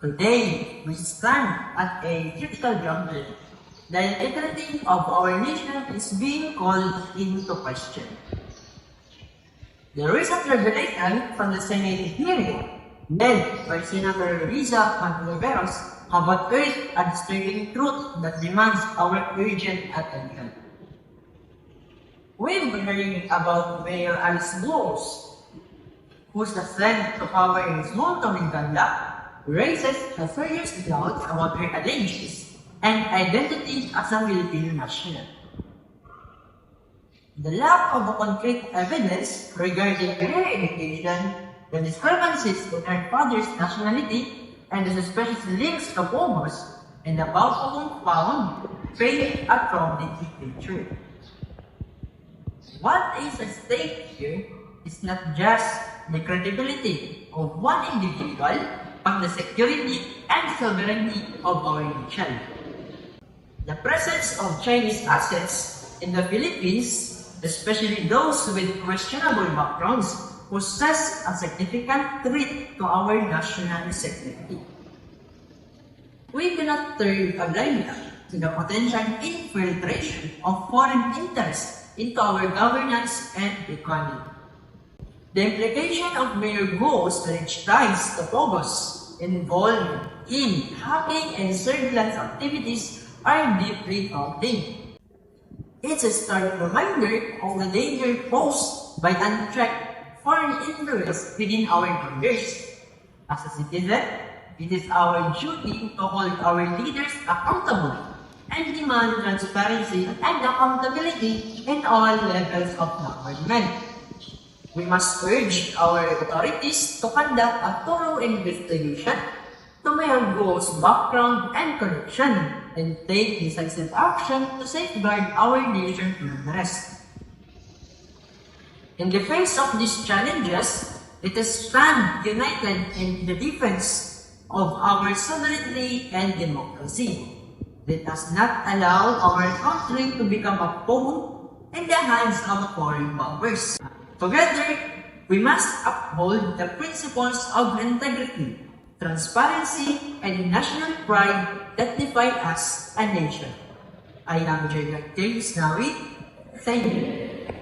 Today, we stand at a critical juncture. The integrity of our nation is being called into question. The recent revelation from the Senate hearing, led by Senator Riza Mantiveros, have unearthed a disturbing truth that demands our urgent attention. We've been hearing about Mayor Alice Bose, whose attempt to cover his wrongdoing conduct raises a serious doubt about her allegiance and identity as a Filipino national. The lack of concrete evidence regarding her education, the discrepancies in her father's nationality, and the suspicious links to Pomos and the Balcom found paint a troubling picture. What is at stake here is not just the credibility of one individual, but the security and sovereignty of our nation. The presence of Chinese assets in the Philippines, especially those with questionable backgrounds, poses a significant threat to our national security. We cannot turn a blind eye to the potential infiltration of foreign interests into our governance and economy. The implication of Mayor Go's alleged ties to Pomos involved in hacking and surveillance activities are deeply troubling. It's a stark reminder of the danger posed by unchecked foreign influence within our borders. As a citizen, it is our duty to hold our leaders accountable and demand transparency and accountability in all levels of government. We must urge our authorities to conduct a thorough investigation to Mayor Go's background and connection and take decisive action to safeguard our nation's interests. In the face of these challenges, let us stand united in the defense of our sovereignty and democracy. Let us not allow our country to become a pawn in the hands of foreign powers. Together, we must uphold the principles of integrity, transparency, and national pride that define us a nation. I am Jacob James Nawi. Thank you.